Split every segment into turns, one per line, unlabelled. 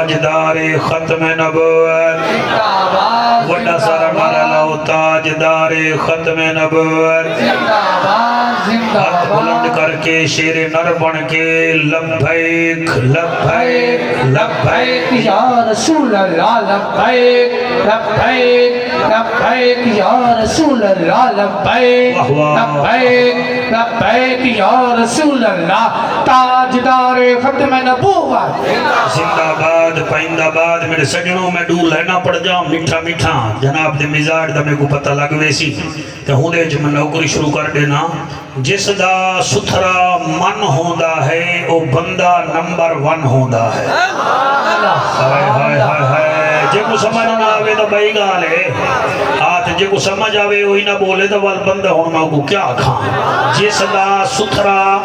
تاجدار ختم نبوت وڈا سارا نعرہ لاؤ تاجدار ختم نبوت ہاتھ بلند کر کے شیر نر بن کے لبیک لبیک لبیک
یا رسول اللہ لبیک لبیک لبیک یا رسول اللہ لبیک لبیک لبیک یا رسول اللہ تاجدار ختم نبوت
زندہ باد پائندہ باد میرے سجنوں میں ڈول لینا پڑ جاؤں میٹھا میٹھا جناب دے مزاج دا میں کو پتہ لگ ویسی کہ ہوں دے جو میں نوکری شروع کر دینا جس دا ستھرا من ہوندا ہے او بندہ نمبر 1 ہوندا ہے ہائے ہائے ہائے ہائے جے کو سمجھ نہ آوے تو بھائی گالے آت جے کو سمجھ آوے وہی نہ بولے تو وال بندہ ہونا کو کیا کھاں جس دا ستھرا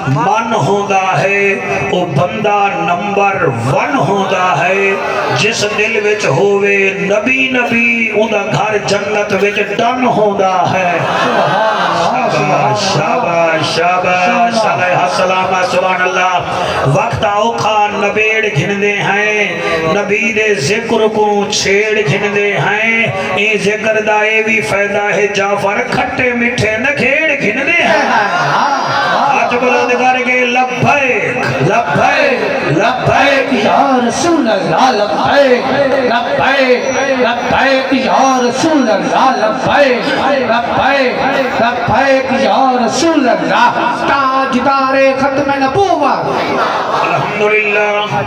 من ہوندا ہے او بندہ نمبر 1 ہوندا ہے جس دل وچ ہووے نبی نبی اوندا گھر جنت وچ ڈن ہوندا ہے شاباش شاباش شاباش علیہ السلام سبحان اللہ وقت اوکھا نبیڑ گھندے ہیں نبی دے ذکر کو چھیڑ گھندے ہیں یہ ذکر دائے بھی فائدہ ہے جعفر کھٹے مٹھے نکھیڑ گھندے ہیں آج بلند کر کے لبیک لبیک لبیک
یا رسول اللہ لبیک لبیک لبیک یا رسول اللہ لبیک لبیک لبیک یا رسول اللہ تاجدار ختم نبوت
الحمدللہ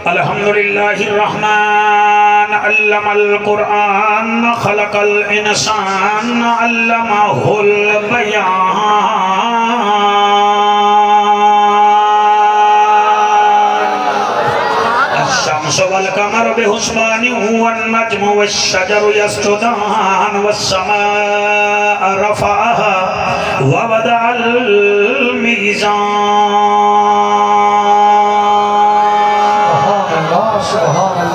الحمدللہ الرحمن علم القرآن خلق الانسان علمہ البیان الشمس والقمر بحسبان والنجم والشجر يسجدان والسماء رفعها ووضع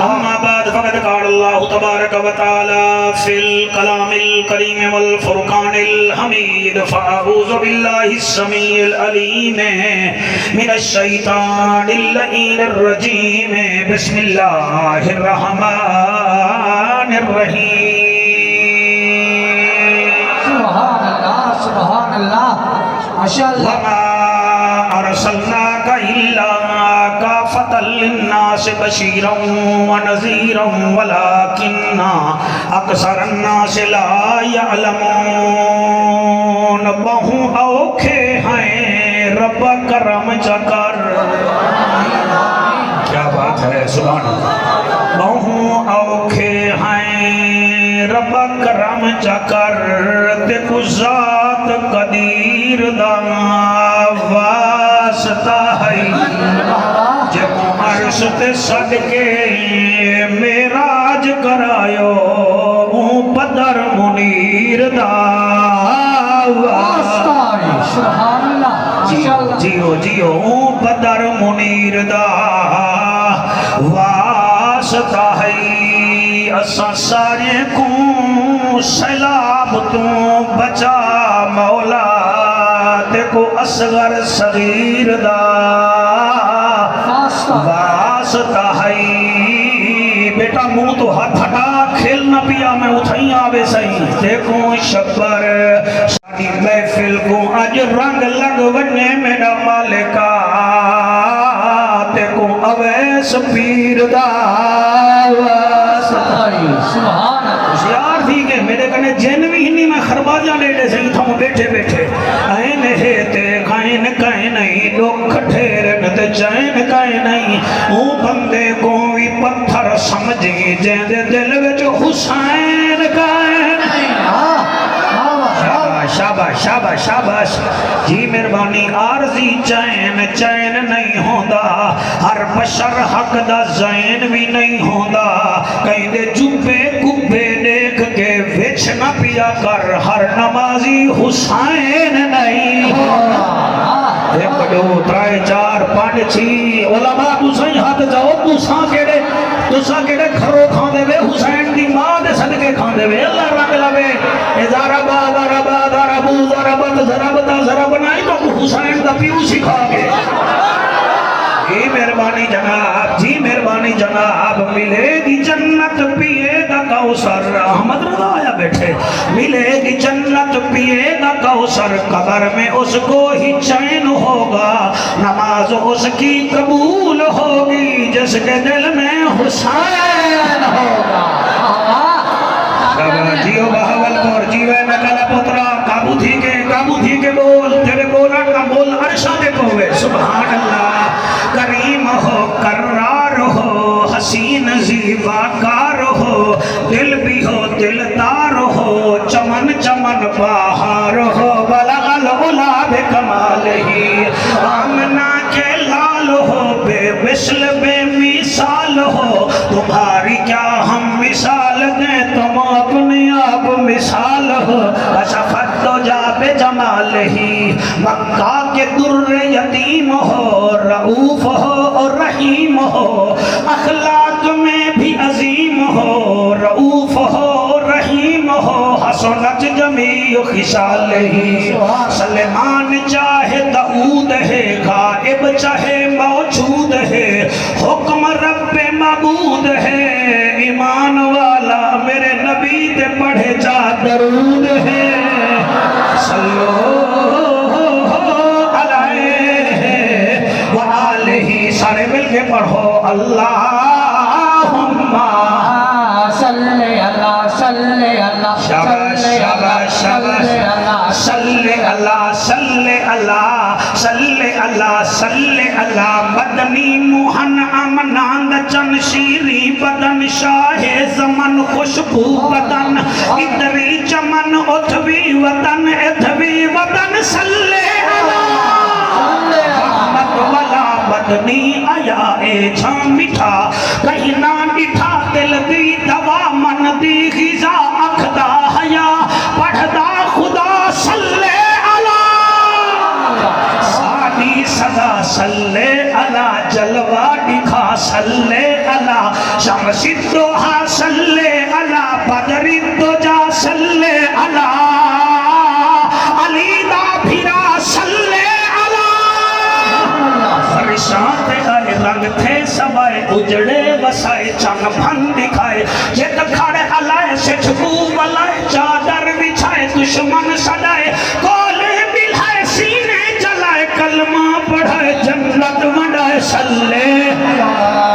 أما بعد فقد قال الله تبارك وتعالى في الكلام الكريم والفرقان الحميد فأعوذ بالله السميع العليم من الشيطان اللعين الرجيم بسم الله الرحمن الرحيم
سبحان اللہ ماشاءاللہ
وما أرسلناك إلا كافة للناس بشيرا ونذيرا ولكن أكثر الناس لا يعلمون بہو اوکھے ہیں رب کرم چکر کیا بات ہے سبحان اللہ بہو اوکھے ہیں رب کرم چکر دیکھو ذات قدیر دا واسطہ ہے جب عرش تے صدقے میراج کرایو بدر منیر دا
واسطہ سبحان اللہ
جیو جیو بدر منیر دا واسطہ ہے اساں سارے کو سیلاب تو بچا مولا دیکھو اصغر صغیر دا واسطہ ہے بیٹا منہ تو ہاتھ ہٹا کھیلنا پیا میں اتھائی آوے صحیح دیکھو شبر شادی محفل کو اج رنگ لگ ونے میرا مالکا دیکھو اویس پیر دا
سبحان
ہوشیار تھی کہ میرے کنے جن بھی ہنی میں خرباجہ لے لے سہی تھا بیٹھے بیٹھے این ہیتے کائن کائن نہیں لوگ ٹھیرن تے چین کائن نہیں وہ بندے کو بھی پتھر سمجھی جین دے دل وچ حسین کائن نہیں شاباش شاباش شاباش جی مہربانی عارضی چین چین نہیں ہوندا ہر بشر حق دا زین بھی نہیں ہوندا کہیں دے جبے کبے دیکھ کے وچ نہ پیا کر ہر نمازی حسین نہیں ہوندا ایک دو ترائے چار پانچ چھ علماء تساں ہاتھ جاؤ تساں کیڑے گھروں کھان دے وے حسین دی ماں دے صدقے کھان دے وے اللہ رنگ لوے ازارہ باد ذرا بنائی تو حسین دا پیو سکھا گے جی مہربانی جناب جی مہربانی فرمائی جناب ملے گی جنت پیے گا کوثر احمد رضا آیا بیٹھے ملے گی جنت پیے گا کوثر قبر میں اس کو ہی چین ہوگا نماز اس کی قبول ہوگی جس کے دل میں حسین ہوگا جیو بہاول پور جیوے میں کلا پترا کابو تھی کے بول تیرے بولا کا بول عرشہ دے پوے سبحان اللہ کریم ہو کرار ہو حسین زیبا کار ہو دل بھی ہو دلدار ہو چمن چمن بہار ہو بلغ العلا بکمال ہی آمنہ کے لال ہو بے مثل بے مثال ہو تمہاری کیا ہم مثال دیں تم اپنے آپ مثال ہو کشفت تو جا بے جمال ہی مکہ کے در یتیم ہو رعوف ہو اور رحیم ہو اخلاق میں بھی عظیم ہو رعوف ہو رحیم ہو حسنت جمیع خصال ہی سلیمان چاہے داؤد ہے غائب چاہے موجود ہے حکم رب معبود ہے ایمان والا میرے نبی تے پڑھے جا درود ہے صلو علیہ وآلہ سارے مل کے پڑھو اللہم
صلی اللہ صلی اللہ
شاباش شاباش شاباش صلی اللہ صلی اللہ صلی اللہ صلی اللہ مدنی موہن امناند چن شیری بدن شاہ زمن خوشبو بدن ادری چمن اتھوی وطن ادھوی وطن صلی اللہ محمد والا بدنی آیا اے جھام مٹھا کہیں نہ ڈٹھا دل دی دوا من دی غذا اکھدا حیا پڑھدا خدا صلی اللہ سانی صدا صلی اللہ جلوہ دکھا صلی اللہ شمس الدوحہ صلی اللہ بدر الدجا صلی اللہ علی دا پھرا صلی فرشاں آئے رنگ تھے سوائے اجڑے وسائے چن بھن دکھائے جت کھڑے علائے سے چھپو بلائے چادر بچھائے دشمن سجائے کولے بلھائے سینے جلائے کلمہ پڑھائے جنت وڈائے صلی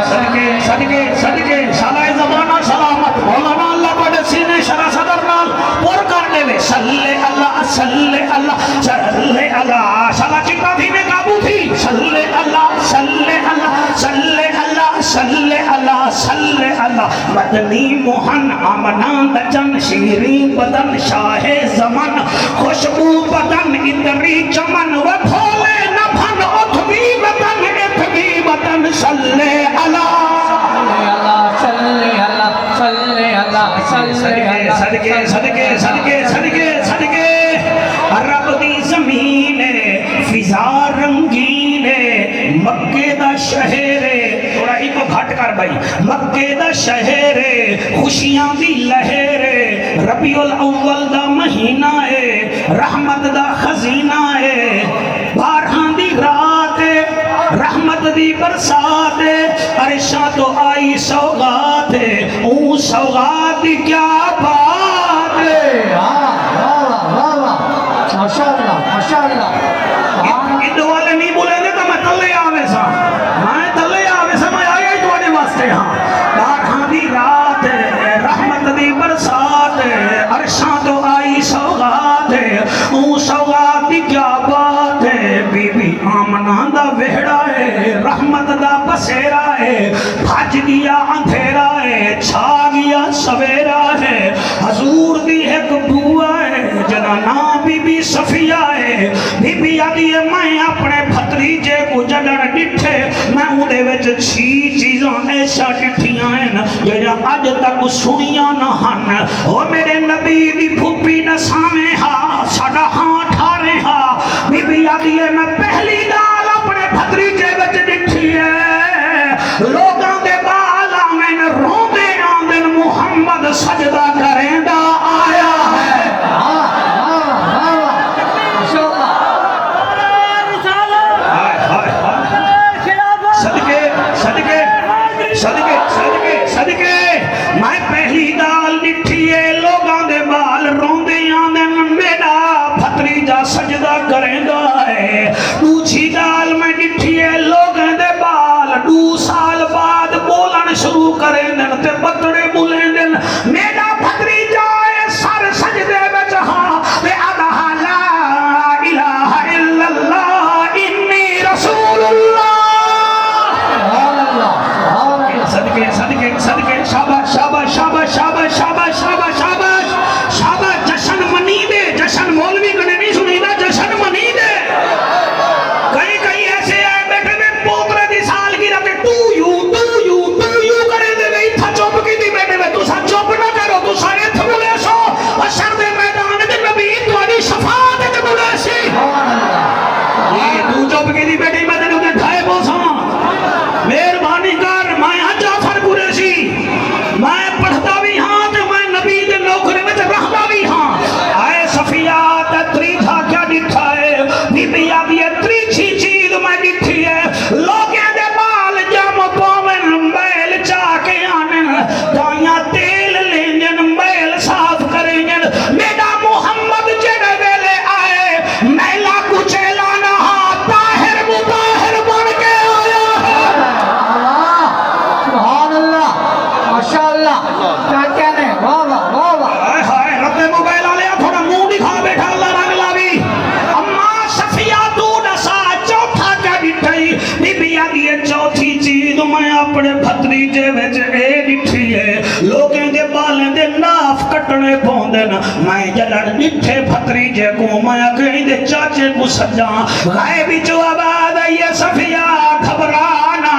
صدقے صدقے صدقے سالائے زمانہ سلامت مولانا اللہ پڑھے سینے شرح صدر نال پور کرنے میں صلی اللہ صلی اللہ صلی اللہ شالا چکا تھی میں قابو تھی صلی اللہ صلی اللہ صلی اللہ صلی اللہ صلی اللہ مدنی موہن آمناند چن شیری بدن شاہ زمن خوشبو بدن ادری چمن و بھولے نبھن اتھوی بدن اتھوی بدن صلی اللہ صلی اللہ صلی اللہ صلی اللہ صدقے صدقے صدقے صدقے صدقے رب دی زمین فضا رنگین مکے دا شہر تھوڑا ہی کو گھٹ کر بھائی مکے دا شہر خوشیاں دی لہر ربیع الاول دا مہینہ ہے رحمت دا خزینہ ہے بارہاں دی رات رحمت دی برسات عرشاں تو آئی سوغات اون سوغات دی کیا بات
ماشاءاللہ
ادھو والے نہیں بولے گے تو میں تلے آوے سا میں آئی تو آنے واسطے ہاں بارہاں دی رات رحمت دی برسات عرشاں تو آئی سوغات اون سوغات دی کیا بات ہے بی بی آمنہ دا وہڑا ہے رحمت دا بسیرا ہے بھاج گیا اندھیرا ہے چھا گیا سویرا ہے حضور دی ایک بوا ہے جنا نام بی بی صفیہ ہے بی بی آدھی ہے میں اپنے بھتریجے کو جڑن ڈٹھے میں اندھے وچ چھی چیزاں ایسا ڈٹھیاں ہیں جڑا اج تک سنیاں نہ ہن او میرے نبی دی پھوپی نہ سامے ہا ساڈا ہاں ٹھارے ہا بی بی آدھی ہے میں پہلی گال اپنے بھتریجے وچ ڈٹھی ہے لوگاں دے بال آمن روندے آمن محمد سجدہ کریں دا آیا ہے صدقے صدقے صدقے میں پہلی دال ڈٹھی ہے لوگاں دے بال روندے آندے میرا بھتریجا سجدہ کریں گا ہے دوسری دال میں ڈٹھی ہے لوگاں دے بال 2 سال بعد بولن شروع کریں دن تے بتڑے بولیں دن میرا بھتریجا ہے سر سجدے وچ ہاں تے آدھا لا الہ الا اللہ انی رسول اللہ صدقے صدقے صدقے شاباش شاباش شاباش شاباش شاباش شاباش شاباش شاباش جشن منی دے جشن مولوی کنے نہیں سنی نا جشن منی دے کئی کئی ایسے آئے بیٹھے میں پوترے دی سال کی رہتے تو یو کرے دے گئی تھا چوپ کی دی بیٹھے میں تو سا چوپ نہ کرو تو سارے تھمولے سو اشر دے میدان دے نبی تو آنی شفاعت دے تھمولے سی یہ تو چوپ کی دی بیٹھے میں دے ڈھائے بوساں مہربانی کر میں جعفر قریشی میں پڑھتا بھی ہاں تے میں نبی دے نوکرے میں رہتا بھی ہاں آئے صفیہ تے تریچھا کیا ڈٹھا ہے بی بی آدھی ہے تریچھی چیز میں ڈٹھی ہے لوگیں دے بال جم پومن میل چاکے آنن دائیاں تیل لینجن میل صاف کریں میڈا محمد جڑے ویلے آئے میلا کچیلا نہ طاہر مطاہر بن کے آیا ہے
سبحان اللہ ماشاءاللہ کیا کہنے واہ واہ واہ واہ
ہائے ہائے رب موبائل آلیا تھوڑا منہ دکھا بیٹھا اللہ رنگ لاوی اما صفیہ تو دسا چوتھا کیا ڈٹھائی بی بی آدھی ہے چوتھی چیز میں اپنے بھتریجے وچ اے ڈٹھی ہے لوگیں دے بالیں دے ناف کٹنے پوندن میں جلن ڈٹھے بھتریجے کو میں کہیں دے چاچے کو سجاں غائبی جو آباد ہے صفیہ گھبرانا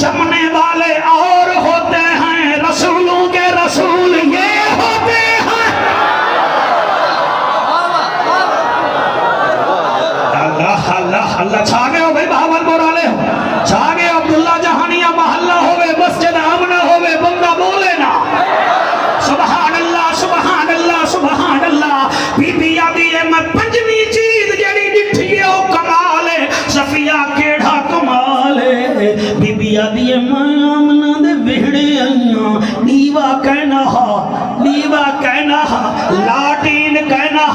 جمنے والے اور ہوتے ہیں رسولوں کے رسول یہ ہوتے ہیں اللہ اللہ اللہ چھا گئے ہو بھئی بہاول مورالے ہو چھا گئے عبداللہ جہانیہ محلہ ہوئے مسجد آمنہ ہوئے بندہ بولے نا سبحان اللہ سبحان اللہ سبحان اللہ بی بی آدھی ہے میں پنجمی چیز جڑی ڈٹھی ہے وہ کمال ہے صفیہ کیڑا کمال ہے بی بی آدھی ہے میں آمنہ دے بہڑے آئیاں دیوا کہنا لاٹین کہنا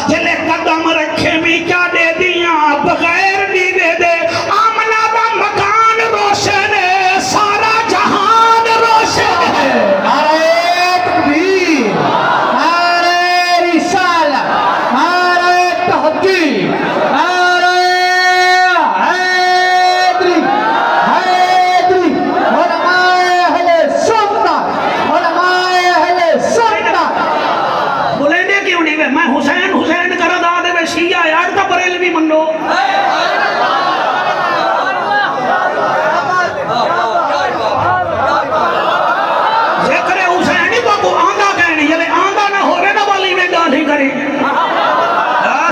جلے قدم رکھے میں کیا دے دیاں بغیر دیوے دے آمنہ دا مکان روشن ہے سارا جہان روشن ہے
نعرہ تکبیر نعرہ رسالت نعرہ تحقیق نعرہ حیدری حیدری علماء اہل سنت علماء اہل سنت
بولے دے کیوں نہیں میں حسین حسین کرا دا دے شیعہ یار تا بریلوی منو ذکر حسین ہی کو آندہ کہنی یعنی آندہ نہ ہوئے نہ والی میں گالی کری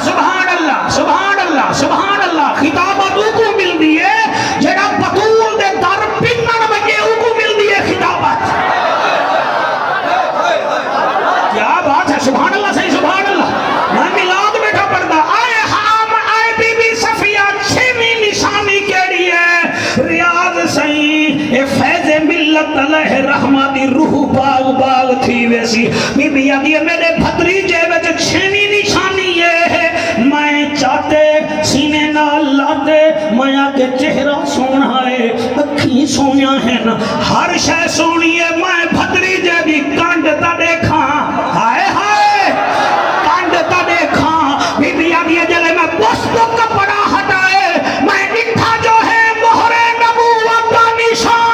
سبحان اللہ سبحان اللہ سبحان اللہ خطابہ تو کو مل دیئے جڑا بطول دے در پنن بگے او کو مل دیئے خطابت کیا بات ہے سبحان اللہ صحیح سبحان اللہ میں ملاد بیٹھا پڑھتا آئے حام آئے بی بی صفیہ چھویں نشانی کیڑی ہے ریاض صحیح اے فیض ملت علیہ رحمہ دی روح باغ باغ تھی ویسی بی بی آدھی ہے میرے بھتریجے وچ چھویں نشانی یہ ہے میں چاہتے سینے نہ لاتے میں آگے چہرہ سونا ہے اکھی سونیا ہے نا ہر شے سونی ہے میں بھتریجے دی کانڈ تا دیکھا ہائے ہائے کانڈ تا دیکھا بی بی آدھی ہے جلے میں بستو کپڑا ہٹائے میں اٹھا جو ہے مہر نبوت کا نشان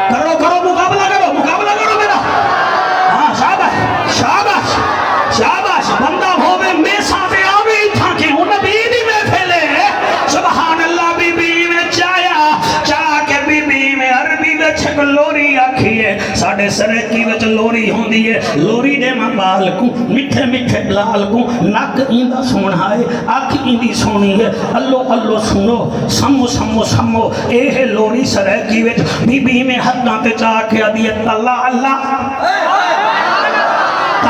کرو کرو مقابلہ کرو میرا ہاں شاباش شاباش شاباش بندہ ہوئے میں ساتھے آوی تھا کہ وہ نبی دی میں پھیلے سبحان اللہ بی بی میں چاہ کے بی بی میں عربی میں چھک لوری آکھی ہے ساڑھے سرکی وچ لوری ہوں دیئے لوری دے میں بال کو مٹھے مٹھے لال کو نک ایندہ سونا ہے آکھ ایندی سونی ہے اللہ اللہ سنو سمو سمو سمو اے ہے لوری سرکی وچ بی بی میں حداں تے چاہ کے آدھی ہے اللہ اللہ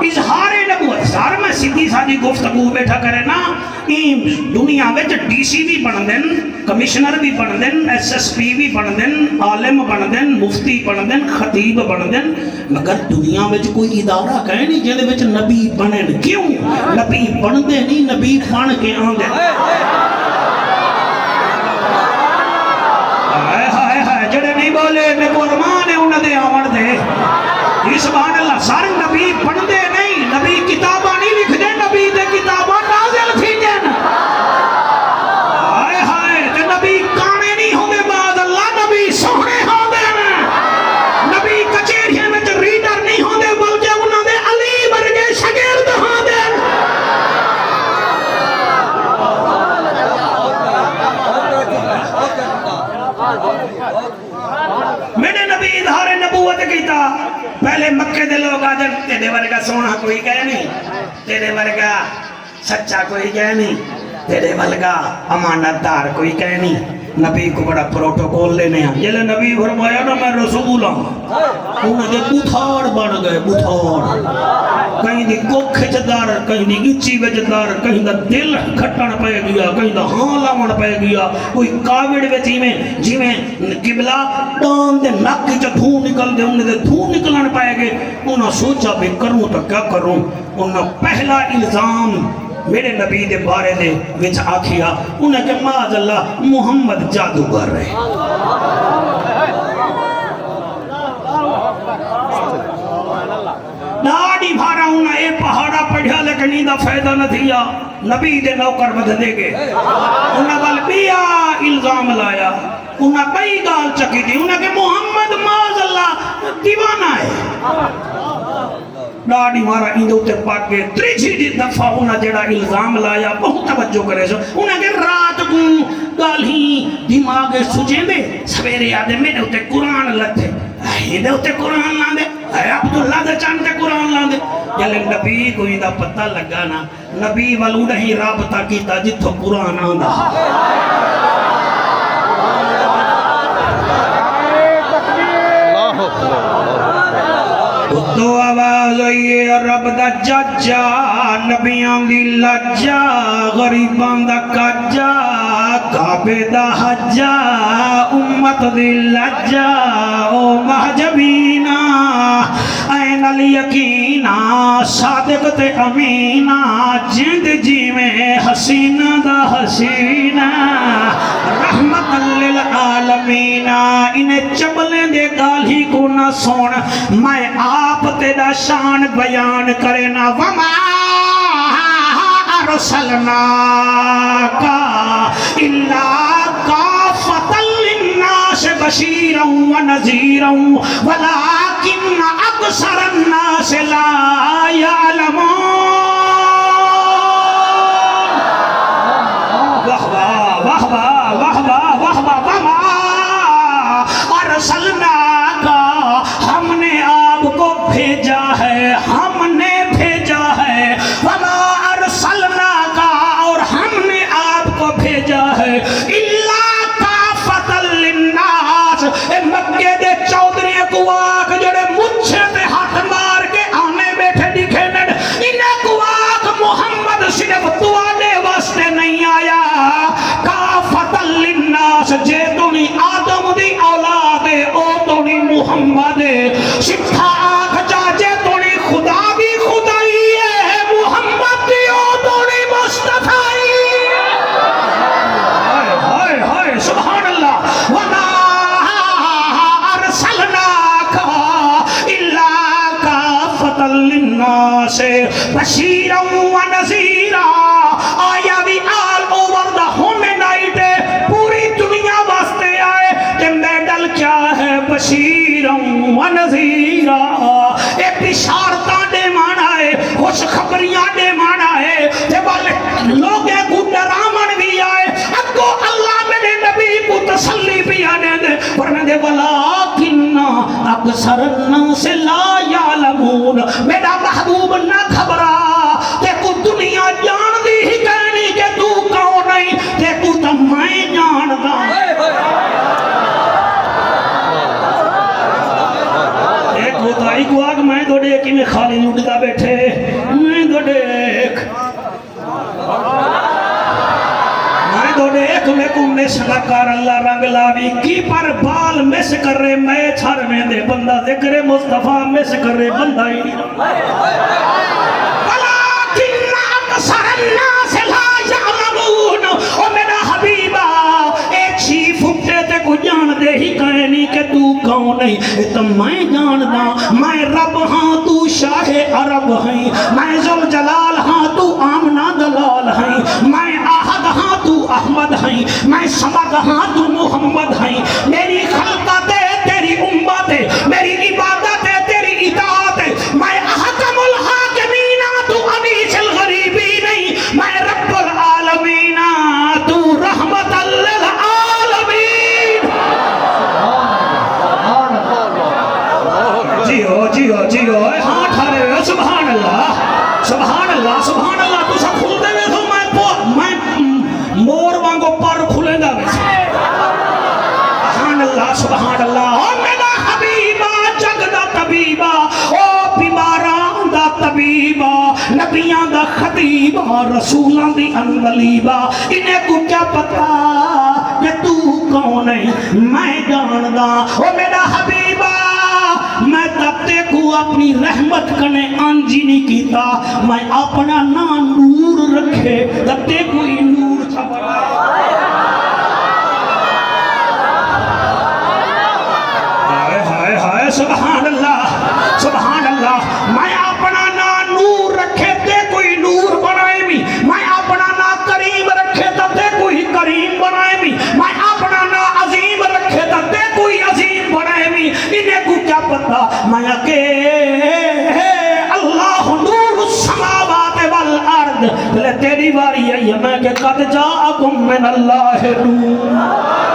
اظہار نبوت سار میں سیدھی سادی گفتگو بیٹھا کرے نا دنیا میں ڈی سی بھی بن دین کمشنر بھی بن دین ایس ایس پی بھی بن دین عالم بن دین مفتی بن دین خطیب بن دین مگر دنیا میں کوئی ادارہ کہے نہیں جہدے وچ نبی بنن کیوں نبی بن دے نہیں نبی بن کے آندے جڑے نہیں بولے میں قربان ہے انہاں دے آون دے سبحان اللہ سارے نبی بن دے نہیں نبی کتاباں نہیں لکھ دے نبی دے کتاباں نازل تھی جن ہائے ہائے تے نبی کانے نہیں ہوندے بعد اللہ نبی سونے ہوندے نبی کچہریاں وچ ریڈر نہیں ہوندے بلکہ انہاں دے علی ورگے شاگرد ہوندے میرے نبی اظہار نبوت کیتا پہلے مکے دے لوگ آجر تیرے ورگا سونا کوئی کہے نہیں تیرے ورگا سچا کوئی کہے نہیں تیرے ورگا امانت دار کوئی کہے نہیں نبی کو بڑا پروٹوکول لینے ہیں یہ لے نبی فرمایا نا میں رسول ہوں انہیں دے بوتھار بن گئے بوتھار کہیں دی کوکھے چدار کہیں دی گچی وجدار کہیں دا دل کھٹن پہ گیا کہیں دا ہاں لاؤن پہ گیا کوئی کاوڑ ویچی میں جی میں قبلہ ڈان دے ناکی چا دھون نکل دے انہیں دے دھون نکلن پائے گئے انہوں سوچا بھی کروں تو کیا کروں انہوں پہلا الزام میرے نبی دے بارے دے وچ آکھیا انہیں کہ معاذ اللہ محمد جادوگر رہے ناڑی بھارا انہیں اے پہاڑا پڑھیا لیکن ایدہ فائدہ نہ دیا نبی دے نوکر بدھ دے گے انہیں بل بیا الزام لایا انہیں بئی گال چکی دی انہیں کہ محمد معاذ اللہ دیوانہ ہے ڈاڑی مارا ایندے ہوتے پاک کے تریجی دفعہ انہا جڑا الزام لایا بہت توجہ کرے سو انہا کہ رات کو گال ہی دماغ سجیں دے سویرے آدھے میرے ہوتے قرآن لتے ایندے ہوتے قرآن لاندے اے عبداللہ دے چانتے قرآن لاندے یلے نبی کو ایندہ پتہ لگا نا نبی والو نہیں رابطہ کیتا جتو قرآن آندہ تو آواز آئیے رب دا ججا نبیان دی لجا غریبان دا کجا کعبے دا حجا امت دی لجا او محجبینا این الیقینا صادق تے امینا جند جی میں حسینہ دا حسینہ رحمت للعالمین انہیں چبلیں دے گالی کو نہ سون میں آپ تیرا شان بیان کرنا وما ارسلناک الا کافۃ للناس بشیرا ونذیرا ولکن اکثر الناس لا یعلمون واہ واہ واہ واہ واہ واہ واہ واہ وما ارسلناک ہم نے آپ کو بھیجا ہے ہم نے بھیجا ہے وما ارسلناک اور ہم نے آپ کو بھیجا ہے الا کافۃ للناس اے مکے دے چودھری کو آکھ جڑے مجھے تے ہاتھ مار کے آنے بیٹھے دکھے نڈ انہیں کو آکھ محمد صرف توانے واسطے نہیں آیا کافۃ للناس جے تونی آدم دی اولاد او تونی محمد شکھا آنکھ چاچے تونی خدا بھی خدائی ہے محمد دی او تونی مصطفی ہائے ہائے ہائے سبحان اللہ وما ارسلناک الا کافۃ للناس بشیرا ونذیرا آیا بھی آل اوور دا ہومنائٹ پوری دنیا واسطے آئے کہ میڈل کیا ہے بشیرا ونذیرا ایک بشارتاں دے مانا ہے خوشخبریاں دے مانا ہے جب لوگیں کو ڈرامن بھی آئے اگو اللہ میرے نبی کو تسلی بھی آنے دے ورنہ دے ولیکن اکثر الناس لا یعلمون میرا محبوب نہ گھبرا تے کو دنیا جان دی ہی کہنی کہ تو کون نہیں تے کو تو میں جان دا تو دیکھ میں کو مس نہ کر اللہ رنگ لاوی کی پر بال مس کر رہے میں چھر میں دے بندہ ذکر مصطفیٰ مس کر رہے بندہ ہی نہیں ولیکن اکثر الناس لا یعلمون او میرا حبیبہ اے چھی پھٹے تے کو جان دے ہی کہے نہیں کہ تو کون نہیں تو میں جاندہ میں رب ہاں تو شاہ عرب ہیں میں ذوالجلال ہاں تو آمنہ دلال ہیں میں احد ہاں تو احمد ہیں میں صمد ہاں تو محمد ہیں میری خلقت ہے تیری امت ہے میری عبادت ہے تیری اطاعت ہے میں احکم الحاکمین تو انیس الغریبی نہیں میں رب العالمین تو رحمت للعالمین جیو جیو جیو ہاں ٹھارے سبحان اللہ سبحان اللہ سبحان اللہ تو سب کھل دے تو میں مور وانگو پر کھلے دا سبحان اللہ او میرا حبیبہ جگ دا طبیبہ او بیماران دا طبیبہ نبیان دا خطیبہ رسولان دی انولیبہ انہیں کو کیا پتا کہ تو کون ہے میں جاندہ او میرا حبیبہ میں تبتے کو اپنی رحمت کنے آنجی نہیں کیتا میں اپنا نا نور رکھے تبتے کوئی نور تھا سبحان اللہ سبحان اللہ میں اپنا نا نور رکھے تے کوئی نور بنائے بھی میں اپنا نا کریم رکھے تے کوئی کریم بنائے بھی میں اپنا نا عظیم رکھے تے کوئی عظیم بنائے بھی انہیں کو کیا پتا میں کہ اللہ نور السماوات والارض لے تیری واری ہے میں کہ قد جاءکم من اللہ نور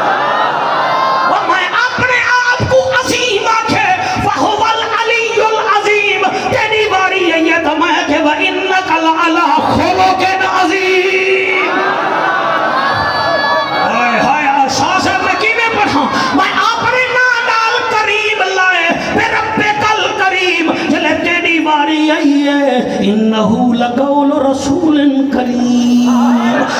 وَإِنَّكَ لَعَلَىٰ خُلُقٍ عَظِيمٍ ہائے ہائے احساس ہے میں کیویں پڑھاں میں اپنے نال کریم لائے پھر رب کل کریم جلے تیری واری آئی ہے انہو لقول رسول کریم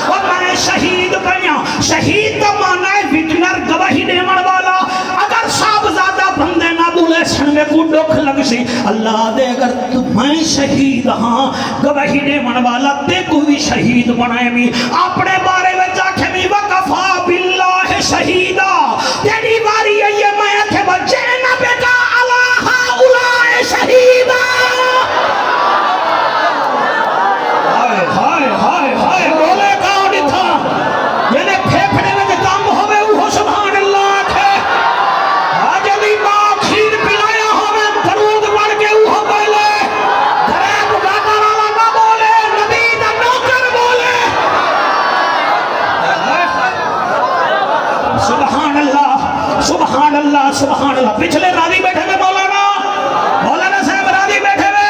اور میں شہید بنیا شہید تو مانا ہے وٹنر گواہی دیون والا اگر صاحبزادہ بندے نہ بولے سن میں کو دکھ لگ سی اللہ دے اگر میں شہید ہاں گواہی دیون والا تے کوئی شہید بنائے بھی اپنے بارے میں جاکھے بھی وقفا باللہ شہیدہ تیری باری ہے یہ میں اکھے بچے نبی کا اللہ اولائے شہیدہ ہائے ہائے ہائے ہائے بولے کہاں نہیں تھا یعنی پھیپڑے میں جو کام ہوئے وہ سبحان اللہ ہے آج علی ماں کھیر پلایا ہمیں درود بڑھ کے وہ بولے دریب گاتا والا نہ بولے نبی دا نوکر بولے سبحان اللہ سبحان اللہ سبحان اللہ پچھلے راضی بیٹھے میں مولانا مولانا صاحب راضی بیٹھے میں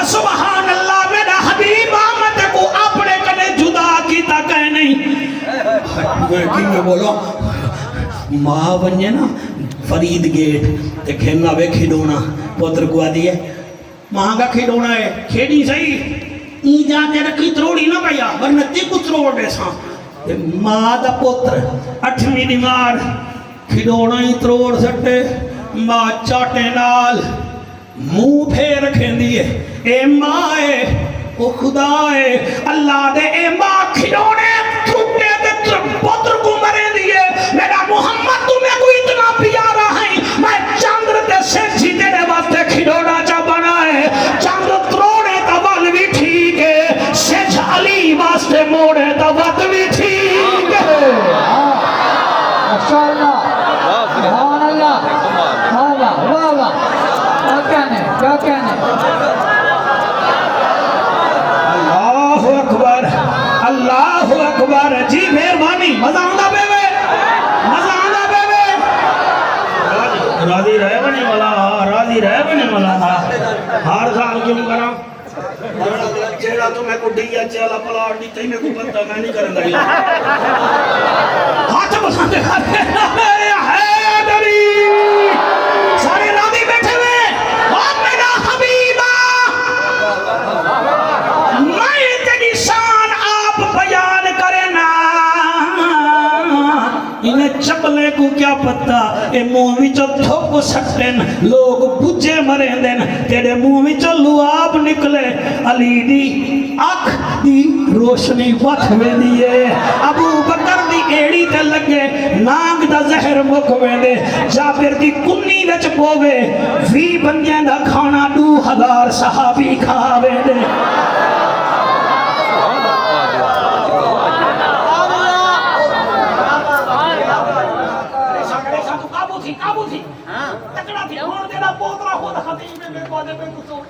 سبحان اللہ میرا حبیب آمد کو اپنے کنے جدا کیتا کہے نہیں کی میں بولو ماں بنجے نا فرید گیٹ تے کھیلنا وے کھیڈونا پوتر کو آدھی ہے ماں کا کھیڈونا ہے کھیڈی صحیح ای جاتے رکھی تروڑی نہ پیا ورنہ تی کو تروڑ دے ساں ماں دا پوتر اٹھویں دیوار کھیڈونا ہی تروڑ سٹے ماں چاٹے نال منہ پھیر رکھیں دیئے اے ماں اے او خدا اے اللہ دے اے ماں کھیڈونے ٹھوٹے دے پوتر کو مرے دیئے میرا محمد تمہیں کوئی اتنا پیارا ہے میں چاندر دے سے جیتے دے واسطے کھیڈونا چا بنا ہے چاندر تروڑے تا وال بھی ٹھیک ہے سیچ علی واسطے موڑے تا وقت بھی ٹھیک ہے
ماشاءاللہ سبحان اللہ واہ واہ واہ واہ کیا کہنے
اللہ اکبر اللہ اکبر جی مہربانی مزہ آندا بے وے مزہ آندا بے وے راضی رہے بنے والا راضی رہے بنے والا ہر سال کیوں کرا چیڑا تو میں کو ڈیا چیلا پلاٹ دی تی میں کو پتہ میں نہیں کرن لگی ہاتھ بساندے حیدری سارے راضی بیٹھے ہوئے اور میرا حبیبہ میں تیری شان آپ بیان کرنا چبلے کو کیا پتا اے منہ وچوں تھوک سٹن لوگ بجے مرندن تیرے منہ وچوں لعاب نکلے علی دی اکھ دی روشنی وکھ ویندی ہے ابو بکر دی ایڑی تے لگے نانگ دا زہر مک ویندے جابر دی کنی وچ پوے 20 بندیاں دا کھانا 2000 صحابی کھا ویندے کابو تھی تکڑا تھی اور دینا پوترا خود خطیب میں میرے بادے پہ کسو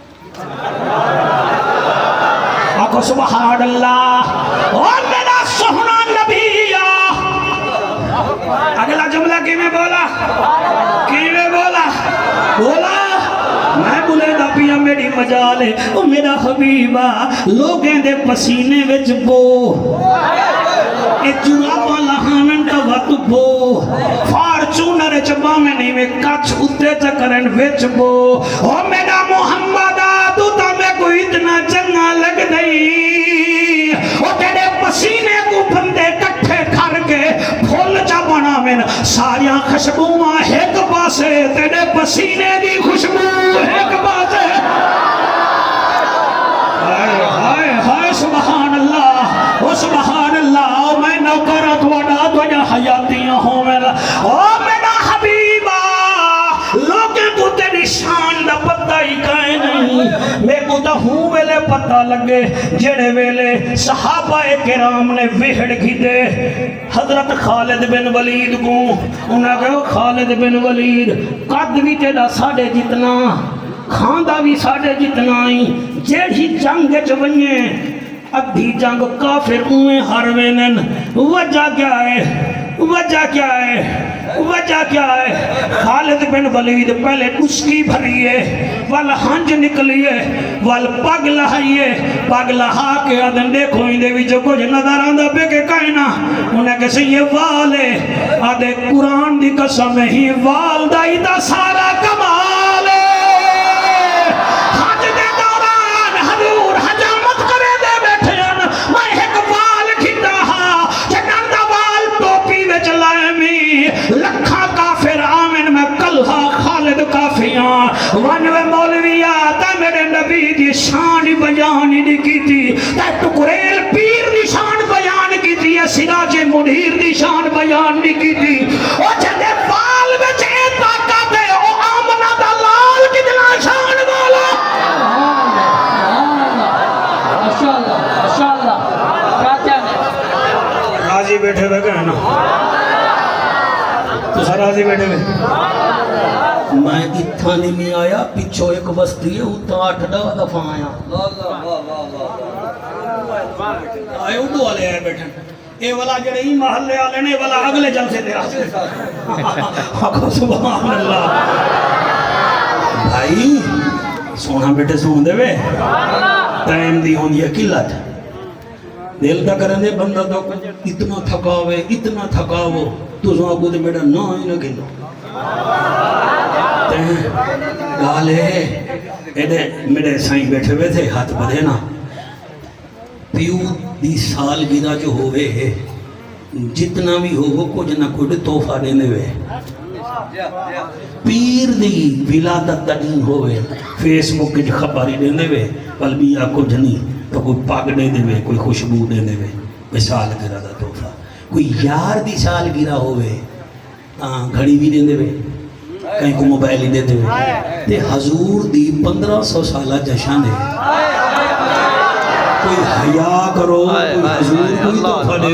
آکو سبحان اللہ اور میرا سہنا نبی اگلا جملہ کی میں بولا میں بولے دا پیا میری مجالے او میرا حبیبہ لوگیں دے پسینے وچ بو اے جرابا لہامن دا وقت بو فارچونر چبا میں نہیں میں کچھ اتے چکرن وچ بو او میرا محمد تو تا میں کوئی اتنا چنگا لگ دئی او تیرے پسینے کو بندے کٹھے کھر کے پھول چا بنا میں ساریاں خوشبو ماں ایک پاسے تیرے پسینے دی خوشبو ایک پاسے ہائے سبحان اللہ او سبحان اللہ میں نوکرت وڈا دوجہ حیاتیاں ہوں میرا حبیبہ لوگیں کو تیری شان دا پتہ ہی کائے نہیں میں کو تا ہوں ویلے پتہ لگے جڑے ویلے صحابہ کرام نے وہڑ کی دے حضرت خالد بن ولید کو انہاں کہو خالد بن ولید قد بھی تیرا ساڑھے جتنا کھاندہ بھی ساڑھے جتنا ہی جیڑی جنگ چونیے ادھی جنگ کافر اویں ہر وینن وجہ کیا ہے خالد بن ولید پہلے ٹسکی بھریے وال ہنج نکلیے وال پگ لہائیے پگ لہا کے آدھن دیکھو ہی دے بھی جو کچھ نظر آندہ پہ کے کائنا انہیں کسی یہ والے آدھے قرآن دی قسم ہی والدائی دا سارا کمال ہے لکھا کافر آمن میں کلہا خالد کافیاں ونوے مولویہ تا میرے نبی دی شان بیان نہیں کی تھی تا ٹکریل پیر دی شان بیان کی تھی یا سراج منیر دی شان بیان نہیں کی تھی او جدے فال بچے طاقت ہے او آمنہ دا لال کتنا شان والا ماشاءاللہ راضی بیٹھے ہوئے گئے نا تو سارا راضی بیٹھے ہوئے میں اتھانی میں آیا پچھو ایک بستی ہے اتھا 8 دفعہ آیا آئے اردو والے آئے بیٹھے اے والا جڑے ہی محلے آلے نے والا اگلے جلسے دے آقا سبحان اللہ بھائی سونا بیٹے سون دے وے ٹائم دی ہون یہ قلت دل کا کرنے بندہ تو اتنا تھکاوے تو سونا کو دے بیٹا نا ہی نہ گنو گالے ایڈے میرے سائیں بیٹھے ہوئے تھے ہاتھ بدھے نا پیو دی سال گیرہ جو ہوئے جتنا بھی ہوگو کچھ نہ کچھ توفہ دینے ہوئے پیر دی ولادت دین ہوئے فیس بک کی خبری دینے ہوئے پلبیہ کچھ نہیں تو کوئی پاک دینے ہوئے کوئی خوشبو دینے ہوئے کوئی سال گیرہ دا توفہ کوئی یار دی سال گیرہ ہوئے گھڑی بھی دینے ہوئے کہیں کو موبائل ہی دیتے ہوئے تے حضور دی 1500 سالہ جشن ہے کوئی حیاء کرو کوئی حضور کوئی توفہ دے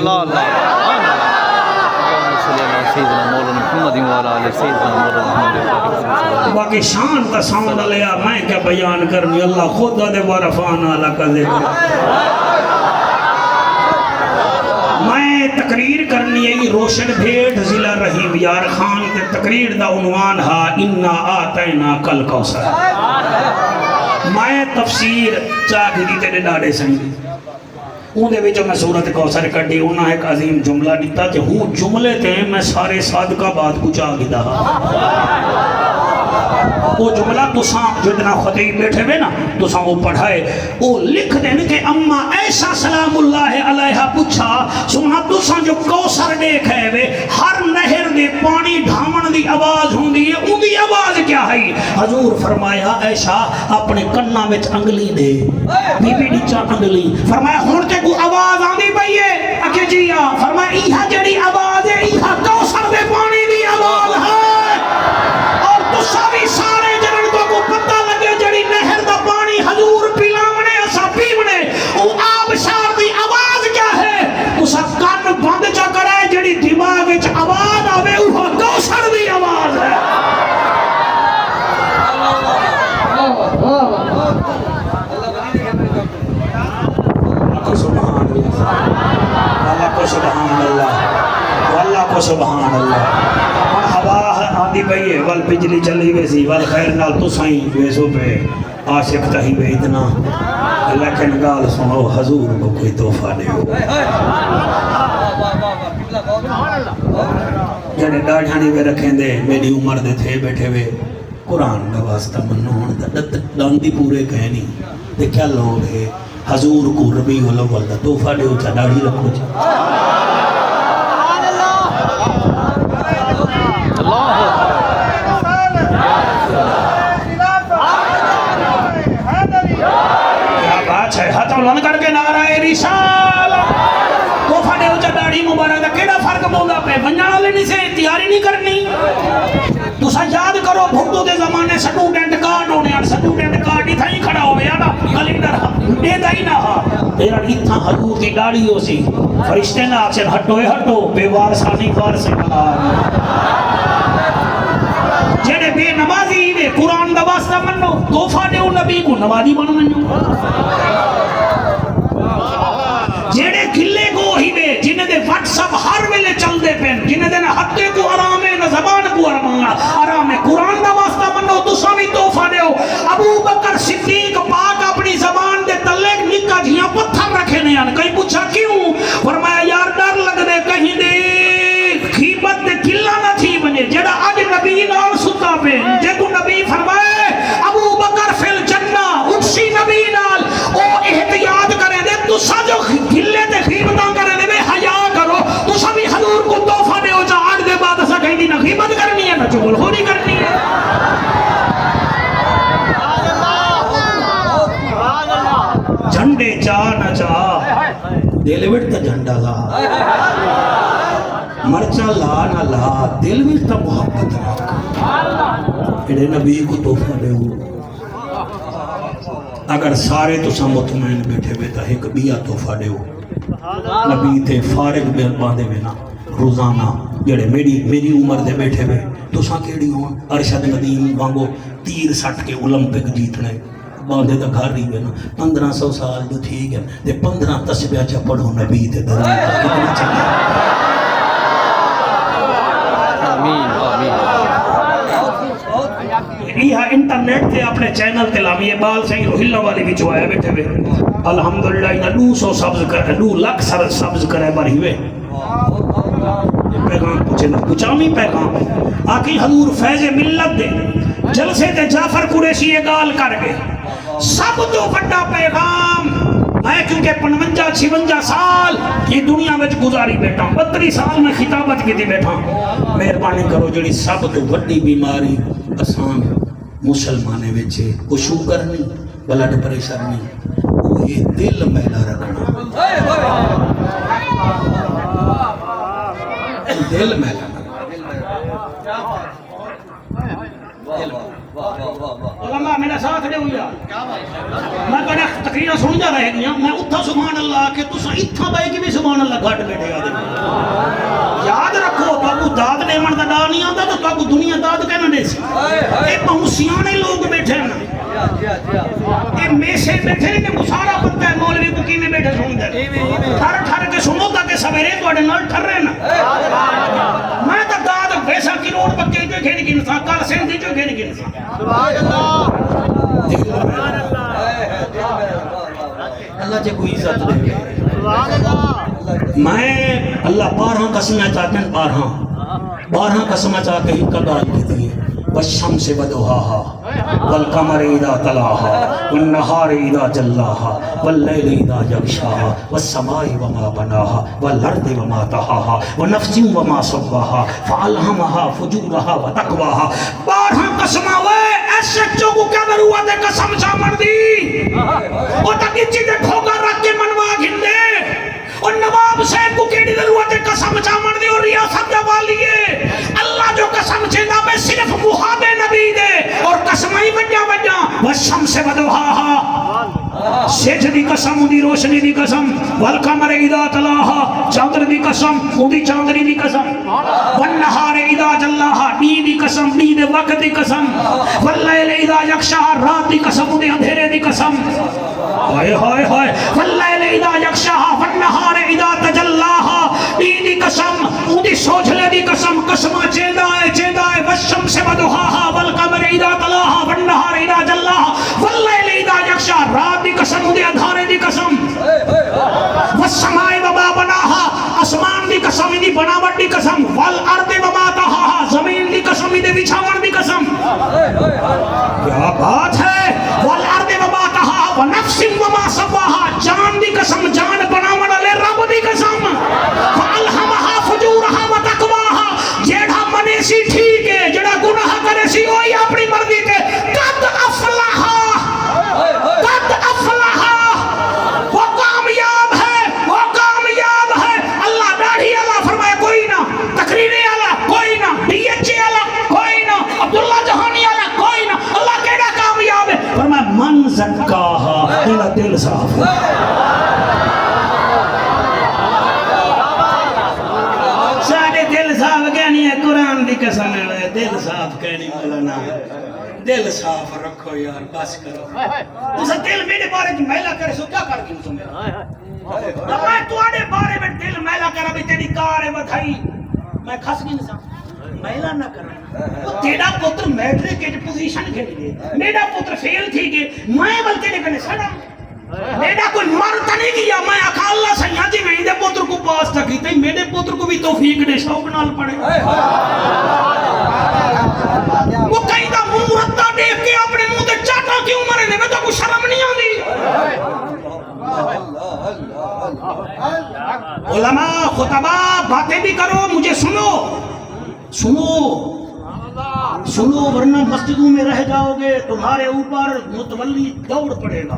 باقی شان کا ساؤنڈ لیا میں کیا بیان کرنی اللہ خود دے ورفانا لکا ذکر میں تقریر کرنی ہے یہ روشن بھیٹ ضلع رحیم یار خان کے تقریر دا عنوان ہا انا آتینا کل کوثر میں تفسیر چاہ دی تیرے ڈاڑے سنگی اون دے وچوں میں سورت کوثر کڈی انہاں ایک عظیم جملہ دیتا کہ ہوں جملے تے میں سارے صادقہ بات کچھ آ گیا وہ جملہ تساں جو اتنا خطیب بیٹھے ہوئے نا تساں وہ پڑھائے وہ لکھ دیں کہ اما ایسا سلام اللہ علیہ پوچھا سونا تساں جو کوثر دیکھے ہوئے ہر نہر دے پانی ڈھامن دی آواز ہوندی ہے ان دی آواز کیا ہے حضور فرمایا عائشہ اپنے کناں وچ انگلی دے بی بی ڈچا انگلی فرمایا ہن تے کو آواز آندی پئی ہے اکھے جی ہاں فرمایا ایہا جڑی آواز ہے ایہا کوثر دے پانی دی آواز ہے اور تساں بھی سارے جنن کو پتہ لگے جڑی نہر دا پانی حضور پلاونے اسا پیونے او آبشار دی آواز کیا ہے تساں کان بند چا کرے جڑی دماغ وچ آواز آوے او کوثر دی آواز ہے اللہ کو سبحان اللہ اللہ کو سبحان اللہ ہوا آندی پئی ہے ول بجلی چلی ویسی ول خیر نال تسائیں ویسو پہ عاشق تہی وے اتنا لیکن گال سنو حضور کو کوئی تحفہ دے ہو جڑے ڈاڑھانی وے رکھیں دے میری عمر دے تھے بیٹھے وے قرآن دا واسطہ منون دا داندی پورے کہنی دے کیا لوگ ہے حضور کو ربیع الاول دا تحفہ دے ہو چا ڈاڑھی رکھو چا ہاتھ بلند کر کے نعرہ رسالت تحفہ دے اچھا داڑھی مبارک دا کیڑا فرق بولا پہ بنجانا لینی سے تیاری نہیں کرنی تو سا یاد کرو بھٹو دے زمانے سٹوڈنٹ کارڈ ہونے اور سٹوڈنٹ کارڈ ہی تھا ہی کھڑا ہوئے یادا کلینڈر دے دا ہی نہ ہا تیرا اتھا حضور دی داڑھی ہو سی فرشتے نہ آکسن ہٹو بے وارثانی وارث جڑے بے نمازی وے قرآن دا واسطہ منو تحفہ دے نبی کو نمازی بنو منو جڑے کھلے کو ہی وے جنہیں دے واٹس اپ ہر ویلے چل دے پین جنہیں دے نہ ہتے کو آرام ہے نہ زبان کو آرام ہے قرآن دا واسطہ منو تو سامی تحفہ دے ہو ابو بکر صدیق پاک اپنی زبان دے تلک نکا جیاں پتھر رکھے نہیں آنے کہیں پوچھا کیوں فرمایا یار ڈر لگ دے کہیں دے خیبت دے کھلا نہ تھی بنے جڑا آج نبی نال ستا پہ جے کو نبی فرمائے ابو بکر فی الجنہ اٹھسی نبی نال او احتیاط کرے دے تو سا جو کھلے تے خیبتاں کرے دے بے حیاء کرو تو سا بھی حضور کو تحفہ دے ہو جا آج دے بعد اسا کہیں دی نہ خیبت کرنی ہے نہ چگل خونی کرنی ہے جھنڈے چاہ نہ چاہ دل وٹ تا جھنڈا لا مرچا لا نہ لا دل وچ تا محبت رکھ ایڈے نبی کو تحفہ دے ہو اگر سارے تو سا مطمئن بیٹھے بیتا ایک بیا تحفہ دے ہو نبی تے فارغ باندے میں نا روزانہ جڑے میری عمر دے بیٹھے ہوئے تو سا کیڑی ہوں ارشد ندیم وانگو تیر سٹ کے اولمپک جیتنے باندھے دا گھر رہی ہے نا 1500 سال جو ٹھیک ہے تے 15 تسبیح چا پڑھو نبی تے درمی کتنا چاہیے یہ انٹرنیٹ تے اپنے چینل تے لامی بال سہی روحلہ والی بھی چوایا بیٹھے ہوئے الحمدللہ انہا 200 سبز کرے 2 لاکھ سبز کرے باری ہوئے پیغام پوچھے نا پوچھامی پیغام آکی حضور فیض ملت دے جلسے تے جعفر قریشی یہ گال کر گئے سب تو بڑا پیغام میں کیونکہ 55-56 سال یہ دنیا میں گزاری بیٹھا ہوں 32 سال میں خطابت کی تھی بیٹھا ہوں مہربانی کرو جڑی سب تو بڑی بیماری آسان مسلمانے وچے وہ شوگر نہیں بلڈ پریشر نہیں وہ یہ دل میلا رکھنا دل میلا علماء میرا ساتھ دے ہویا میں کہنے تقریرہ سن جا رہے گیا میں اتھا سبحان اللہ کہ تو سا اتھا بھائی کی بھی سبحان اللہ گھٹ بیٹھے گا دے یاد رکھو تو آپ کو داد دے من دا دا نہیں آتا تو آپ کو دنیا داد کہنا دے سی اے پہنسیانے لوگ بیٹھے نا اے میسے بیٹھے کہ مسارا پتہ ہے مولوی کو کی میں بیٹھے سن دے تھر کے سنو تاکہ سویرے تو اڑے نال ٹھر رہے نا میں تا داد ویسا کی روڈ پکے جو کھیڑ کی نسا کال سین دی جو کھیڑ کی نسا اللہ جے کوئی عزت دے میں اللہ 12 قسمیں چاہتے ہیں 12 قسمیں چاہتے ہیں کا گال کی تھی والشمس وضحاها والقمر اذا تلاها والنهار اذا جلاها والليل اذا يغشاها والسماء وما بناها والارض وما طحاها ونفس وما سواها فالهمها فجورها وتقواها. 12 قسماں وے ایسے چوکو کیا ضرورت ہے قسم چامر دی وہ تک چیزیں ٹھوکر رکھ کے منوا گھندے اور نواب صاحب کو کیڑی ضرورت ہے قسم چامر دی اور ریاست دوا لیے. اللہ جو قسم چیزا میں صرف محابے نبی دے اور قسمائی بجا بجا والشمس وضحاها سج دی قسم دی روشنی دی قسم والقمر اذا تلاها چاندر دی قسم دی چاندنی دی قسم والنهار اذا جلاها دی دی قسم دی دے وقت دی قسم واللیل اذا یغشاها رات دی قسم دی اندھیرے دی قسم ہائے ہائے ہائے واللیل اذا یغشاها والنهار اذا تجلاها دی دی قسم دی سوچلے دی قسم قسمہ چیندہ ہے والشمس وضحاها والقمر اذا تلاها والنهار اذا جلاها واللیل اذا یغشاها رات دی قسم دی اندھارے دی قسم والسماء وما بناها اسمان دی قسم دی بناوٹ دی قسم والارض وما طحاها زمین دی قسم دی بچھاوٹ دی قسم کیا بات ہے والارض وما طحاها ونفس وما سواها جان دی قسم جان بناوٹ والے رب دی قسم فالهمها فجورها وتقواها جیڑا منے سی ٹھیک ہے جڑا گناہ کرے سی وہی اپنی مرضی تے قد افلح وہ کامیاب ہے اللہ داڑھی اللہ فرمائے کوئی نہ تقریری اللہ کوئی نہ ڈی ایچ اللہ کوئی نہ عبداللہ جہانی اللہ کوئی نہ اللہ کیڑا کامیاب ہے فرمائے من زکاہا تیرا دل صاف سارے دل صاف کہنی ہے قرآن دی قسم ہے دل صاف کہنی مولانا دل صاف رکھو یار بس کرو تسا دل میرے بارے میں میلا کرے سو کیا کر گی تمہیں میں تواڈے بارے میں دل میلا کرا بھی تیری کار ہے بتائی میں کھس گئی نہ میلا نہ کرا تیرا پتر میٹرک کے پوزیشن کھیل گئے میرا پتر فیل تھی کہ میں بلکہ نے کنے سڑا میرا کوئی مرتا نہیں کیا میں آکھا اللہ سیاں جی میں دے پتر کو پاس تکی تے میرے پتر کو بھی توفیق دے شوق نال پڑھے وہ کہیں دا منہ رتا دیکھ کے اپنے منہ تے چاٹا کیوں مرے نے میں تو کوئی شرم نہیں آندی. علماء خطبہ باتیں بھی کرو مجھے سنو ورنہ مسجدوں میں رہ جاؤ گے تمہارے اوپر متولی دوڑ پڑے گا.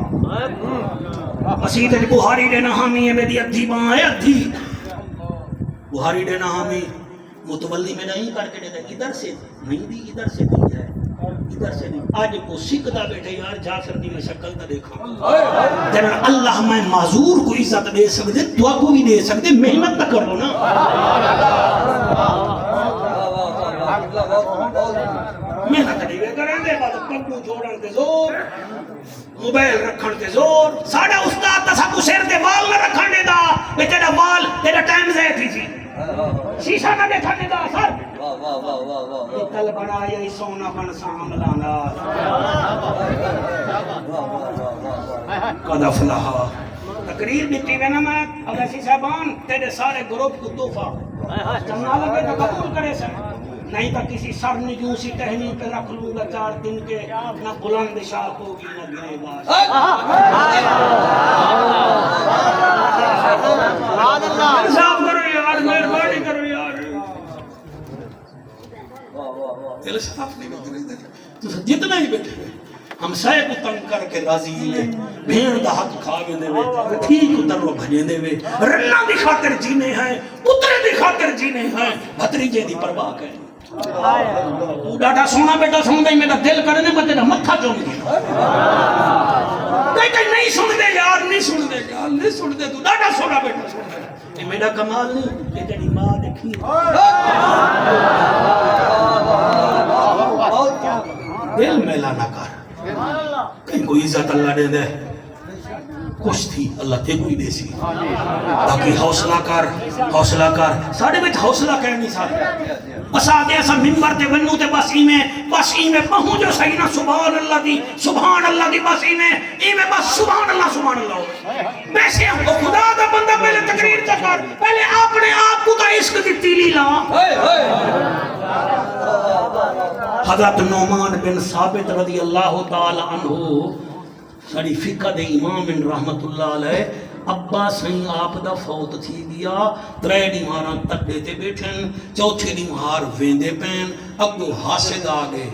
مسجد بخاری دینا حامی ہے میری ادھی ماں ہے ادھی بخاری دینا حامی متولی میں نہیں کر کے دیتا ادھر سے نہیں دی ادھر سے دی ہے ادھر سے نہیں. آج کو سکھتا بیٹھے یار جعفر دی میں شکل تا دیکھا جنہاں اللہ میں معذور کو عزت دے سکتے دعا کو بھی دے سکتے محنت تک کرو نا محنت نہیں کریں دے بعد پگو جوڑن دے زور موبائل رکھن دے زور ساڑھا استاد تسا کو سیر دے وال نہ رکھن دے دا بے تیرا وال تیرا ٹائم زیادہ تھی جی شیشہ نہ دیکھا دے دا سر کل بڑا یہ سونا بن ساملانا قد افلح تقریر دیتی میں نا میں اگسی صاحبان تیرے سارے گروپ کو توفہ چلنا لگے تو قبول کرے سر نہیں تو کسی سر نجوں سی ٹہنی پہ رکھ لوں گا 4 دن کے نہ بلند شاخ ہوگی نہ گرے باز صاف کرو یار مہربانی کرو یار دل صاف نہیں کرے تو جتنا ہی بیٹھے ہم سائے کو تنگ کر کے راضی ہیں بھیڑ دا حق کھاوے دے وے ٹھیک اتر رو بھجے دے وے رنہ دی خاطر جینے ہیں پترے دی خاطر جینے ہیں بھتریجے دی پرواہ کریں تو ڈاٹا سونا بیٹا سن دے میرا دل کرنے میں تیرا متھا چون گیا کہیں نہیں سن دے یار نہیں سن دے یار نہیں سن دے تو ڈاٹا سونا بیٹا سن دے یہ میرا کمال نہیں یہ تیری ماں دیکھی دل میلا نہ کر کہیں کوئی عزت اللہ دے دے کچھ تھی اللہ تے کوئی دے سی باقی حوصلہ کر ساڑھے بیچ حوصلہ کرنی ساتھ بس آگے ایسا ممبر تے ونو تے بس ای میں پہوں جو صحیح نا سبحان اللہ دی بس ای میں بس سبحان اللہ ہو ویسے ہم کو خدا دا بندہ پہلے تقریر چکر پہلے اپنے آپ کو کا عشق دی تیلی لا حضرت نعمان بن ثابت رضی اللہ تعالی عنہ ساری فقہ دے امام بن رحمت اللہ علیہ ابا سائیں آپ دا فوت تھی گیا، ترے دیماراں تڈے تے بیٹھن، چوتھے دیمار ویندے پین، اگو حاسد آ گئے،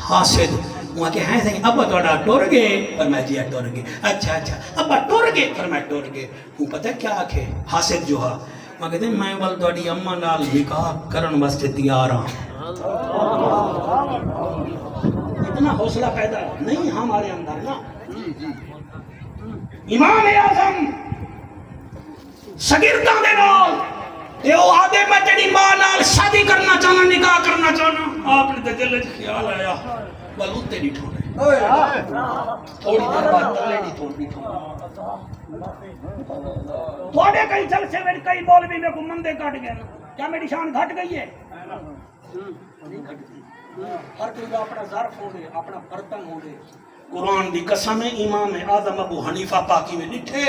حاسد وہاں کہ ہیں سائیں ابا توڑا ٹور گئے، پر میں جی ٹور گئے، اچھا ابا ٹور گئے، پر میں ٹور گئے، وہ پتہ کیا آکھے حاسد جو ہاں وہاں کہتے ہیں میں ول توڑی اممہ نال نکاح کرن واسطے تیار ہاں۔ اتنا حوصلہ پیدا نہیں ہمارے اندر نا۔ امام اعظم شاگرداں دے نال تے او آدے میں تیری ماں نال شادی کرنا چاہنا، نکاح کرنا چاہنا، آپ نے تے دل وچ خیال آیا ول اُتے نہیں ٹھونے، تھوڑی دیر بعد تلے نہیں تھوڑی تھوڑے کئی جلسے میں کئی مولوی میں کو مندے کٹ گئے، کیا میری شان گھٹ گئی ہے؟ ہر کوئی کا اپنا ظرف ہو گئے، اپنا برتن ہو گئے۔ قرآن دی قسم ہے امام اعظم ابو حنیفہ پاکی میں ڈٹھے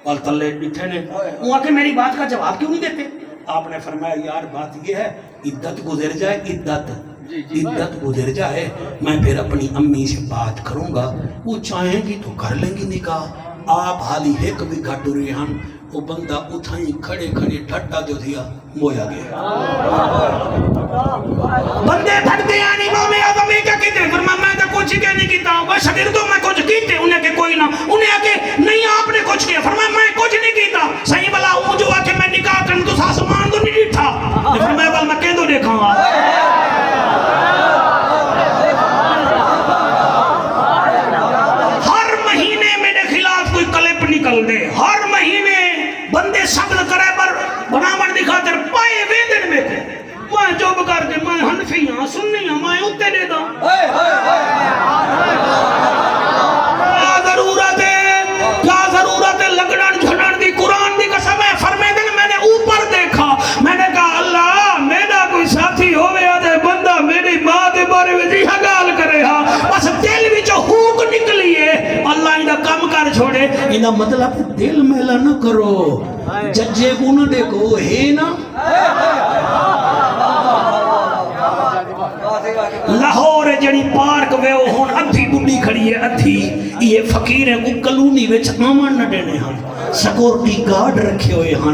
وال تلے ڈٹھے نے، وہ آ کے میری بات کا جواب کیوں نہیں دیتے؟ آپ نے فرمایا یار بات یہ ہے عدت گزر جائے، عدت گزر جائے، میں پھر اپنی امی سے بات کروں گا، وہ چاہیں گی تو کر لیں گی نکاح۔ آپ حالی ایک بھی گھٹ رہے ہیں، وہ بندہ اتھائیں کھڑے کھڑے ٹھٹا جو دیا مویا گیا۔ بندے پھٹتے ہیں امام اعظم کیا کہتے ہیں؟ فرمایا میں تو کچھ کہہ نہیں کیتا، وہ شاگردوں میں کچھ کیتے، انہیں کہ کوئی نہ، انہیں آ کے نہیں آپ نے کچھ کیا، فرمایا میں کچھ نہیں کیتا، صحیح بلا ہوں جو آ کے میں نکاح کرن تو ساسمان تو نہیں ڈٹھا، فرمایا بل میں کہہ دو دیکھاں گا۔ ہر مہینے میرے خلاف کوئی کلپ نکل دے، ہر مہینے بندے شکل کرے پر بناوٹ دکھاتے پائے ویدن میں تھے، میں چوب کر کے میں حنفی ہاں سنی ہاں میں اتے دے دا، کیا ضرورت ہے لگڑن جھڑن دی؟ قرآن دی قسم ہے فرمے دن میں نے اوپر دیکھا، میں نے کہا اللہ میرا کوئی ساتھی ہوئے آدھے بندہ میری ماں دے بارے میں جی گال کرے ہاں، بس دل بھی جو ہوک نکلی ہے اللہ انہا کم کر چھوڑے، انہا مطلب دل میلا نہ کرو، ججے کو نہ دیکھو ہے نا۔ لاہور جڑی پارک وے ہون ادھی بڈی کھڑی ہے، ادھی یہ فقیریں کو کلونی وچ آمن نہ دینے ہاں، سیکورٹی گارڈ رکھے ہوئے ہاں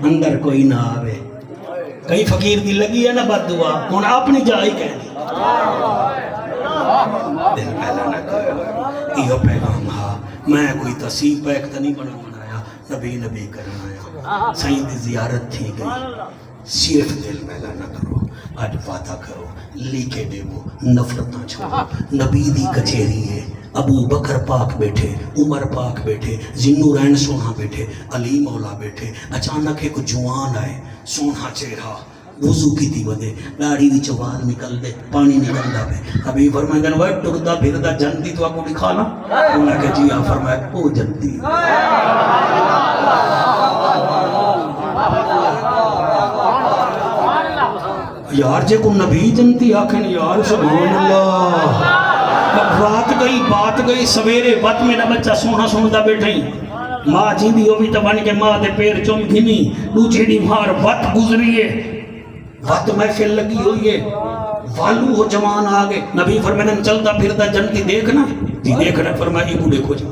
اندر کوئی نہ آوے، کئی فقیر دی لگی ہے نا بد دعا ہون اپنی جائی کہنی، دل پہلا نہ کرو، یہ پیغام ہاں میں کوئی تصیب پیک تا نہیں بنایا، نبی کرنا آیا، سائیں دی زیارت تھی گئی، صرف دل میلا نہ کرو، آج وعدہ کرو، لیکے دے وہ نفرتاں چھوڑو، نبی دی کچھیری ہے، ابو بکر پاک بیٹھے، عمر پاک بیٹھے، ذوالنورین سونا بیٹھے، علی مولا بیٹھے، اچانک ایک جوان آئے، سونا چہرہ، وضو کی تھی ودے، داڑھی دی چوال نکل دے، پانی نکل دا پہ، ابھی فرمائیں گے وہ ٹردہ پھردہ جنتی تو آپ کو دکھانا، انہوں نے کہا جی ہاں، فرمایا او جنتی، یار جے کو نبی جنتی آکھن یار سبحان اللہ، رات گئی بات گئی سویرے وقت میں نہ بچہ سونا سنتا بیٹھیں، ماں جیندی ہوئی تو بن کے ماں دے پیر چم گھنی، دوچے دی مار وقت گزریے، وقت محفل لگی ہوئی ہے، والو ہو جوان آگے، نبی فرمائن چلتا پھرتا جنتی دیکھنا، جی دیکھنا فرمائی کو دیکھو جا،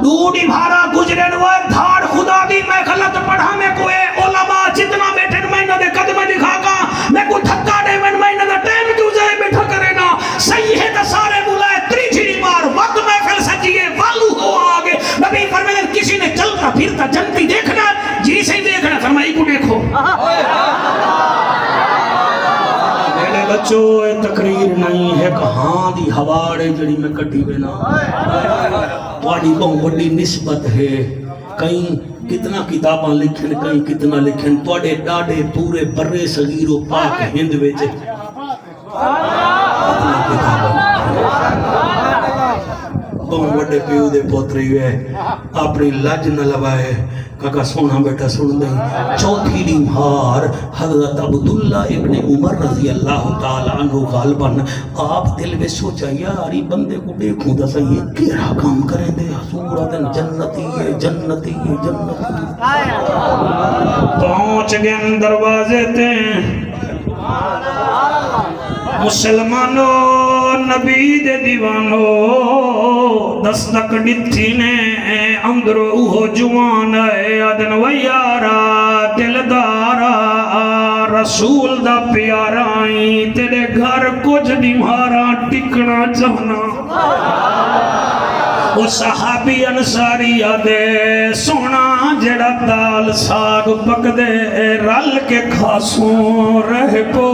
دوڑی بھارا گزرن وہ دھاڑ خدا دی میں غلط پڑھا میں کوئے علماء جتنا بیٹھن میں نہ دے قدم دکھا گا میں کو دھکا دے میں نہ دے ٹیم کیوں جائے بیٹھا کرے نا صحیح ہے تا سارے بلائے تریجھری بار وقت محفل سجیے والو ہو آگے نبی فرمائے کسی نے چلتا پھرتا جنتی دیکھنا جی سے دیکھنا فرمائی کو دیکھو میرے بچوں تقریر نہیں ہے کہاں دی ہواڑے جڑی میں کٹی بنا پانی کو بڑی نسبت ہے کہیں کتنا کتاباں لکھن کہیں کتنا لکھن توڑے ڈاڑے پورے برے صغیر و پاک ہند ویچے بہن بڑے پیو دے پوتری ہوئے اپنی لج نہ لبائے کاکا سونا بیٹا سن دیں چوتھی نمہار حضرت عبداللہ ابن عمر رضی اللہ تعالیٰ عنہ غالباً آپ دل میں سوچا یاری بندے کو دیکھوں دا صحیح ہے کیرا کام کریں دے صورت جنتی ہے جنتی ہے جنتی پہنچ گئے دروازے تے مسلمانو نبی دے دیوانو دستک ڈتھی نے اندرو اوہ جوان ہے ادن ویارا دلدارا رسول دا پیارا تیرے گھر کچھ دیمارا ٹکنا چاہنا وہ صحابی انصاری آدھے سونا جڑا دال ساگ پک دے رل کے کھاسوں رہ پو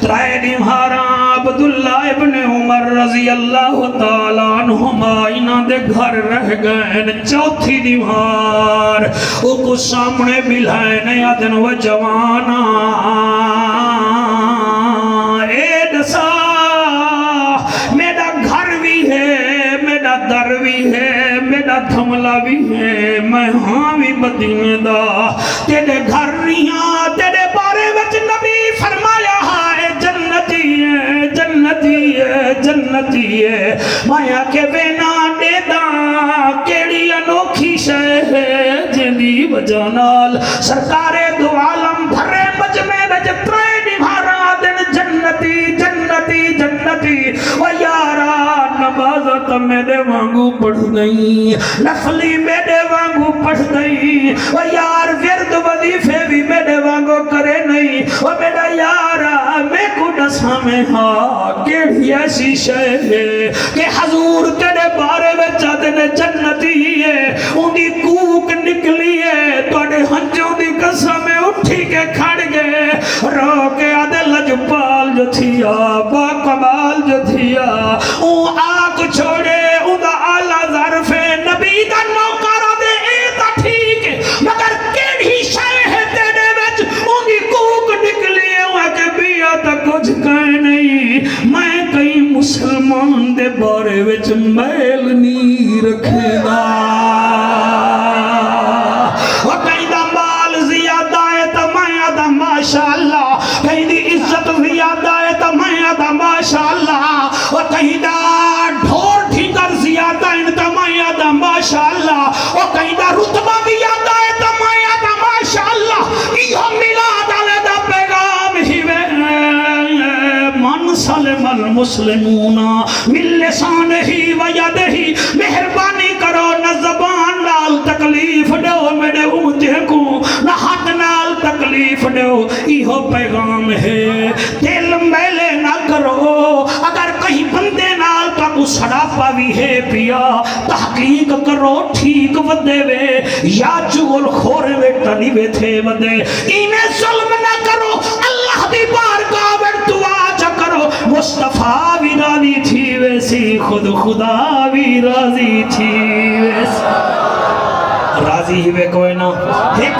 ترائے دیمارا عبداللہ ابن عمر رضی اللہ تعالیٰ عنہما انہاں دے گھر رہ گئے چوتھی دیوار او کو سامنے ملائے آدن و جوانا اے دسا میرا گھر بھی ہے میرا در بھی ہے میرا تھملہ بھی ہے میں ہاں بھی مدینے دا تیرے گھر ریاں تیرے بارے وچ نبی فرمایا ہے جنتی ہے جنتی ہے جنتی ہے مایا کے بینا دیدا کیڑی انوکھی شے ہے جنی وجانال سرکار دو عالم بھرے مجمع وچ ترے نبھارا دن جنتی جنتی جنتی و یارا نمازت میرے وانگو پڑھ گئی نفلی میرے وانگو پڑھ گئی و یار ورد وظیفے بھی میرے وانگو کرے نہیں و میرا یارا میں کو ڈسا میں ہاں کیڑی ایسی شے ہے کہ حضور تیرے بارے میں چاہتے نے جنتی ہے ان دی کوک نکلی ہے توڑے ہنجوں دی قسم میں اٹھی کے کھڑ گئے رو کے آدھے لجپال جو تھیا با کمال جو تھیا اون آگ چھوڑے اون دا آلہ ظرف نبی دا نوکارا دے ایتا ٹھیک مگر کیڑی شے ہے تیرے وچ اون دی کوک نکلی ہے وہاں کے بیا تا کچھ کہیں نہیں میں کئی مسلمان دے بارے وچ میل نہیں رکھے گا اور کہیں دا مال زیادہ ہے تو میں آدھا ماشاءاللہ کہیں دی عزت زیادہ ہے تو میں آدھا ماشاءاللہ اور کہیں دا ڈھور ٹھیکر زیادہ ہے تو میں آدھا ماشاءاللہ اور کہیں دا رتبہ زیادہ ہے تو میں آدھا ماشاءاللہ یہ ملا دالے دا پیغام ہی وے من سلم المسلمون من لسانہی و یدہی مہربانی کرو نہ زبان نال تکلیف دیو میرے اونجے کو نہ ہاتھ نال تکلیف دیو ایہو پیغام ہے دل میلے نہ کرو اگر کہیں بندے نال کا کو سڑا پاوی ہے پیا تحقیق کرو ٹھیک ودے وے یا چگل خورے وے تنی وے تھے ودے انہیں ظلم نہ کرو اللہ دی بارگاہ میں دعا چا کرو مصطفیٰ بھی راضی تھی ویسی خود خدا بھی راضی تھی ویسی راضی ہی وے کوئی نہ ایک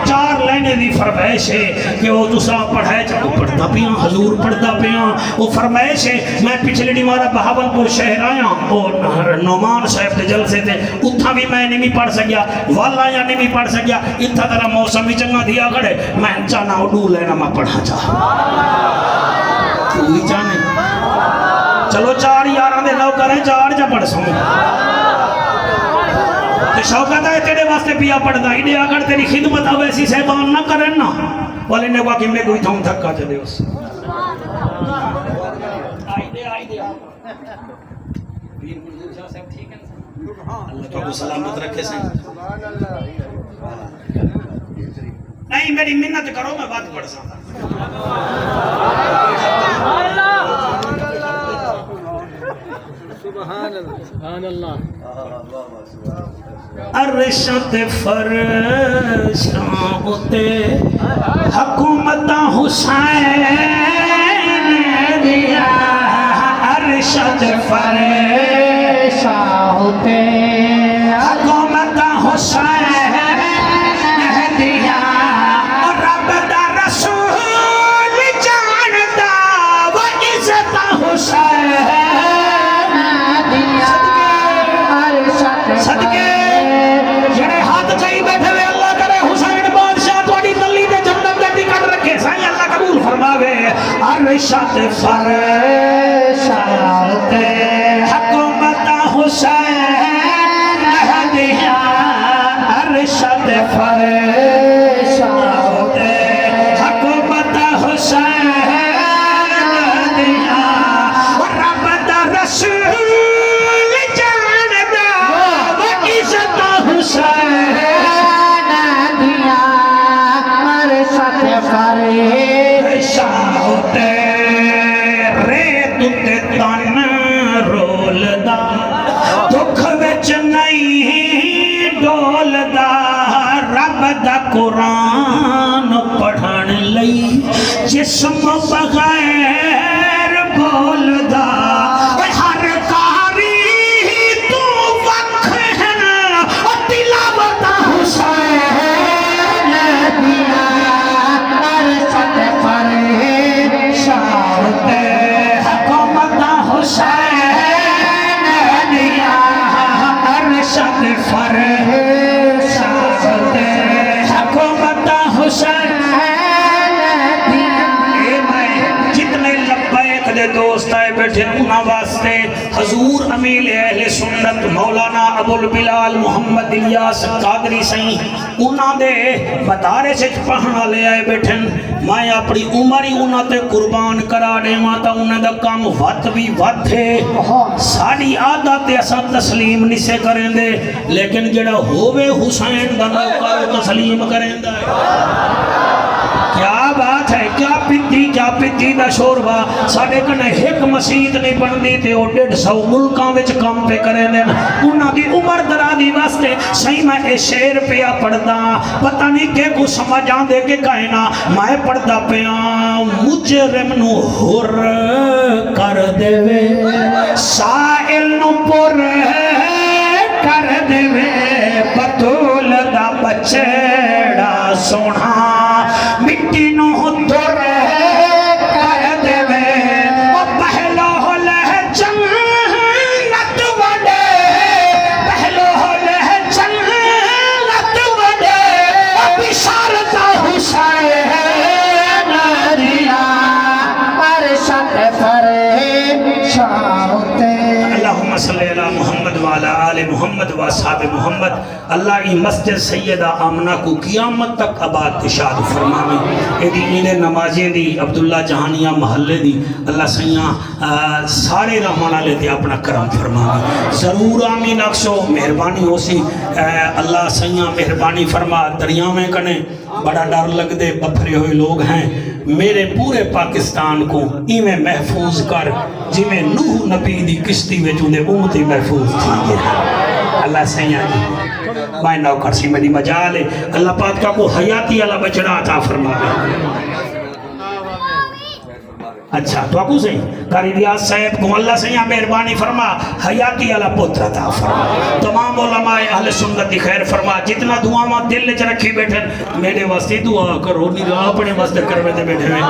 چار لینے دی فرمائش ہے کہ وہ تسا پڑھائے چاہو پڑھتا پیاں حضور پڑھتا پیاں وہ فرمائش ہے میں پچھلے نمارا بہاول پور شہر آیا اور نومان صاحب دے جلسے تھے اتھا بھی میں نہیں پڑھ سکیا والا یا نہیں پڑھ سکیا اتھا طرح موسم بھی چنگا دیا گھڑے میں چاہنا اڈو لینا میں پڑھا چاہ کوئی چاہنے چلو چار یاران دے لو کریں چار جا پڑھ سوں شوقت ہے تیرے واسطے پیا پڑھتا ہی دیا اگر تیری خدمت اب ایسی سہبان نہ کرن نا والے نے کہا کہ میں کوئی تھاؤں تھکا چلے اس آئی دے پیر منظور شاہ صاحب ٹھیک ہے اللہ تو کو سلامت رکھے سے نہیں میری منت کرو میں بات پڑھ سکتا
سبحان اللہ
ارشد فرشاں ہوتے حکومت حسین دیا ارشد فرشاں ہوتے حکومت حسین دیا رب دا رسول جانتا و عزت حسین صدقے جڑے ہاتھ چاہی بیٹھے ہوئے اللہ کرے حسین بادشاہ تھوڑی تلی دے جنت دے ٹکٹ رکھے سائیں اللہ قبول فرماوے ارشد فرشاد حکومت حسین دیا ارشد فرشاد حکومت حسین قرآن پڑھن لئی جسم بغیر بولدا ہر کاری تو وقت ہے تلاوت حسین دیا ارشد پر شاہد حکومت حسین دیا ارشد پر شاہد حکومت حسین دوست آئے بیٹھے انہاں واسطے حضور امیل اہل سنت مولانا ابو البلال محمد الیاس قادری سائیں انہاں دے بطارے سے پہنا لے آئے بیٹھے میں اپنی عمر ہی انہاں تے قربان کرا دے ماتا انہاں دا کام وقت بھی وقت ہے ساڑی عادت ایسا تسلیم نہیں سے کریں دے لیکن جڑا ہووے حسین دا نوکر تسلیم کریں دے کیا بات ہے کیا پتی دا شوربا ساڑھے کنے ایک مسجد نہیں بندی تے او 150 ملکاں وچ کام پہ کرے دیں انہاں دی عمر درادی واسطے صحیح میں اے شعر پیا پڑھدا پتہ نہیں کہ کو سمجھ آن دے کے کہنا میں پڑھدا پیا مجرم نو ہر کر دے وے سائل نو پر کر دے وے بطول دا بچڑا سونا مٹی نو در کر دے وے پہلو لہ جنت وڈے پہلو لہ جنت وڈے بشارت حسین ریا ارشد پر شاہتے اللہم صلی اللہ محمد وعلا آل محمد و اصحاب محمد اللہ ای مسجد سیدہ آمنہ کو قیامت تک آباد تشاد فرماویں ایدی انہیں نمازیں دی عبداللہ جہانیہ محلے دی اللہ سیاں سارے رحمانہ لیتے اپنا کرم فرماویں ضرور آمین اکسو مہربانی ہو سی اللہ سیاں مہربانی فرما دریاویں کنے بڑا ڈر لگ دے بپھرے ہوئے لوگ ہیں میرے پورے پاکستان کو ایمیں محفوظ کر جی میں نوح نبی دی کشتی میں جو نے امتی محفوظ تھی اللہ سیاں جی میں نوکر سی میری مجال ہے اللہ پاک کا کو حیاتی اللہ بچڑا عطا فرماوے اچھا تو آپ کو صحیح قاری ریاض صاحب کو اللہ سیاں مہربانی فرما حیاتی اللہ پتر عطا فرما تمام علماء اہل سنت دی خیر فرما جتنا دعا ماں دل لچ رکھی بیٹھے میرے واسطے دعا کرو نہیں رہا اپنے واسطے کروے دے بیٹھے ہوئے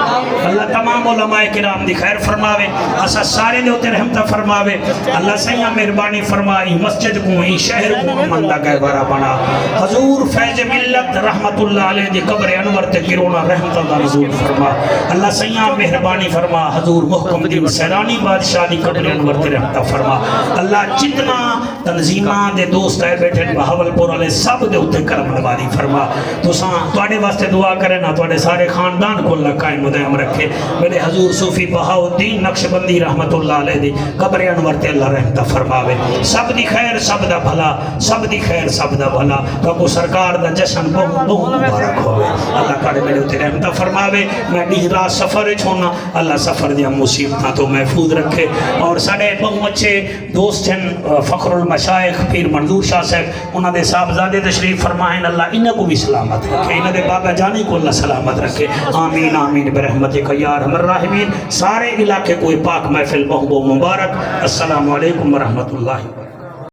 اللہ تمام علماء کرام دی خیر فرماوے اسا سارے دے ہوتے رحمتہ فرماوے اللہ سیاں مہربانی فرمائی مسجد کو ہی شہر کو مندہ گئے بارا بنا حضور فیض ملت رحمت اللہ علیہ دی قبر انور تے گرونا رحمت اللہ رضول فرما اللہ سیاں مہربانی فرما حضور محکم دین سیرانی بادشاہ دی قبر انور تے رحمتہ فرما اللہ جتنا تنظیمان دے دوست آئے بیٹھے بہاول پور علیہ سب دے ہوتے کرم نواری فرما تو توڑے واسطے دعا کرے نا توڑے سارے خاندان کو اللہ قائم دائم رکھے میرے حضور صوفی بہاؤدین نقشبندی رحمت اللہ علیہ دی قبر انور تے اللہ رحمتہ فرماوے سب دی خیر سب دا بھلا سب دی خیر سب دا بھلا تو سرکار دا جشن بہت مبارک ہوئے اللہ کاڑے میرے ہوتے رحمتہ فرماوے میں ڈیرا سفر چھونا اللہ سفر دیا مصیبتہ تو محفوظ رکھے اور ساڑے بہت اچھے دوست ہیں فخر المشائخ پیر منظور شاہ صاحب انہوں نے صاحبزادے تشریف فرمائیں اللہ انہوں کو بھی سلامت رکھے انہوں نے بابا جانی کو اللہ سلامت رکھے آمین آمین برحمتک یا ارحم الراحمین سارے علاقے کوئی پاک محفل بہت مبارک السلام علیکم ورحمت اللہ وبرکاتہ